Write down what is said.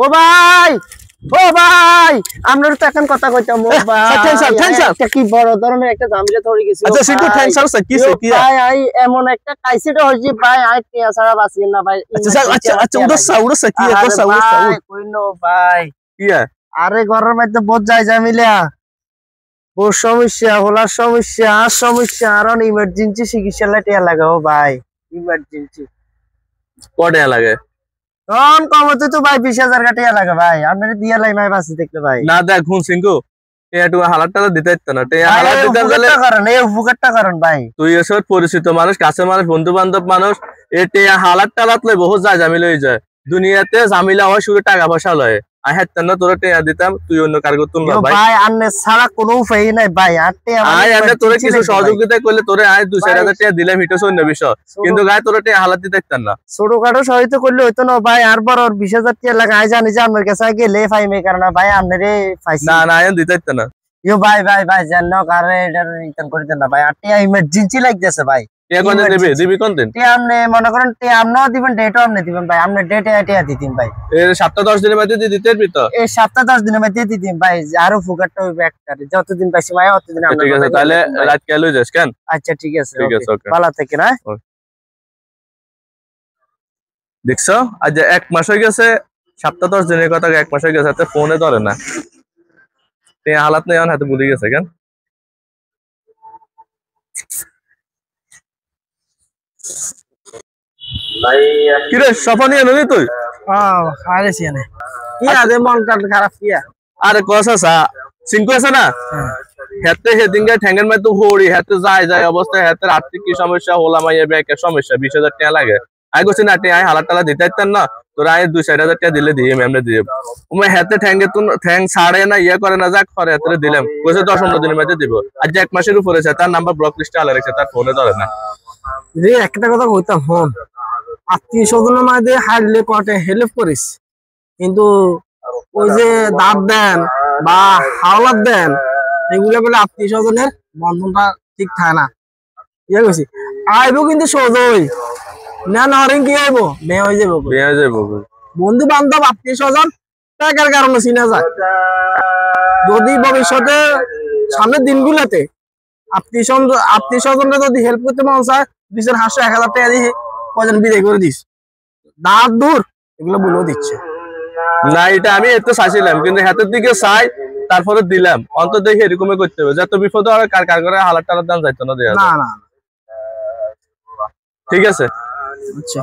ও ভাই, ও ভাই, আপনার তো এখন কথা কইতাম। ও ভাই, কি বড় ধরনের একটা ঝামেলা ধরে গেছে। আচ্ছা সিংকু টেনশন আছে কি কি ভাই আই এমন একটা কাইসিটা হইছে ভাই, আই টিয়া ছাড়া বাঁচি না ভাই। আচ্ছা উড়ছে কি কইনো ভাই কি আরে ঘরের মধ্যে বহুত যায় ঝামেলা, বহুত সমস্যা, হলার সমস্যা, আর সমস্যা, আর ইমার্জেন্সি চিকিৎসা টিয়া লাগে। ও ভাই ইমার্জেন্সি কটা লাগে? তখন কমতে তো ভাই 20,000 টাকা লাগে ভাই। আপনার দিয়া লাই নাই বাসি দেখতে ভাই। না দেখ হুন সিংকু, একটু হালাতটা দিতে ইত্তা না, হালাত দিতে গেলে কারণ এই উপকারটা কারণ ভাই তুই এসব পরিচিত মানুষ, কাছের মানুষ, বন্ধু বান্ধব মানুষ, এতে হালাত টালাত লয় বহুত যায় ঝামেলা হয়ে যায়। দুনিয়াতে ঝামেলা হয় শুধু টাকা পয়সা লয়। আই হাত না তোরা টেয়া দিতাম, তুই অন্য কারগো তুলবা ভাই। ভাই আন্নে ছাড়া কোনো উপায় নাই ভাই। আটে আই আন্নে তোরে কিছু সহযোগিতা করলে তোরে আই 2-4,000 টাকা দিলাম, হিটো অন্য বিষয়, কিন্তু গায় তোরা টেয়া হালাত দিতে ইত্তা না। ছোটখাটো সহায়তা করলে হইতো না ভাই। আর বড় 20,000 টাকা লাগে। আই জানি যে আপনার কাছে গেলে পাইমে, কারণ ভাই আপনারে পাইছি না না আই দিতে ইত্তা না। ইয়ো ভাই ভাই ভাই জানো কারে এটা রিটার্ন করে দেন না ভাই। আটে ইমার্জেন্সি লাগতেছে ভাই। টিয়া কোন দিবি দিবি কোন দিন? টিয়া আপনি মনে করেন টিয়া আপনিও দিবেন, ডেটও আপনি দিবেন ভাই। আপনি ডেটে টিয়া দিতেন ভাই। এর 7-10 দিনের মধ্যে দিতে পারবি তো? এই 7-10 দিনের মধ্যে দিতেন ভাই। আরো ফুকারটা হইবে একটারে, যতদিন পাইছি ভাই ততদিন আমরা। ঠিক আছে তাহলে রাত কে লই যাস কেন? আচ্ছা ঠিক আছে ওকে ভালো থেকে না। দেখছো আজ 1 মাস হয়ে গেছে, 7-10 দিনের কথা, 1 মাস হয়ে গেছে, হাতে ফোনে ধরে না। তে হালাত নেই, হাতে ভুলে গেছে কেন? কিরে সফানি এনে তুই? খাইছি এনে কি আদে মনটা খারাপ কি? আরে কসা সিংকু আছে না, হেতে হেদিনকে ঠ্যাঙ্গের মধ্যে হড়ি, হেতে যায় অবস্থা, হেতে আর্থিক কি সমস্যা, হলাম আই ব্যাংকের সমস্যা, 20,000 টাকা লাগে। আই কইছি না তে আই হালাত টালা দিতে ইত্তান না, তোরা আই 2-4,000 টাকা দিলে দিয়ে আমরা দিয়ে ওমে হেতে ঠ্যাঙ্গে তুন ঠ্যাং ছাড়ে না, ইয়া করে না, যা করে হেতে দিলাম, কইছে 10-15 দিনের মধ্যে দিব। আজ 1 মাসের উপরে আছে, তার নাম্বার ব্লক লিস্টে আলা রেখেছে, তার ফোনে ধরে না। রে একটা কথা কইতাম, হন আত্মীয় স্বজনের মধ্যে হারলে কটে হেল্প করিস, কিন্তু ওই যে দাঁত দেন বা হাওলাত দেন, এগুলো বলে আত্মীয় স্বজনের বন্ধনটা ঠিক থাকে না। ইয়ে কইছি আইবো কিন্তু সজই না, না হরিং কি আইবো বে হয়ে যাবো, বন্ধু বান্ধব আত্মীয় স্বজন টাকার কারণে চিনা যায়। যদি ভবিষ্যতে সামনের দিনগুলোতে আত্মীয় স্বজনরা যদি হেল্প করতে মন চায়, 2,500-1,000 টাকা দিয়ে কজন বিদায় করে দিস, দাঁত দূর এগুলো বলেও দিচ্ছে না। এটা আমি এত চাইছিলাম, কিন্তু হাতের দিকে চাই তারপরে দিলাম, অন্তত দেখে এরকমই করতে হবে, যত বিপদ হয় কার করে হালাত টালার দাম যাইতো না। না না ঠিক আছে আচ্ছা।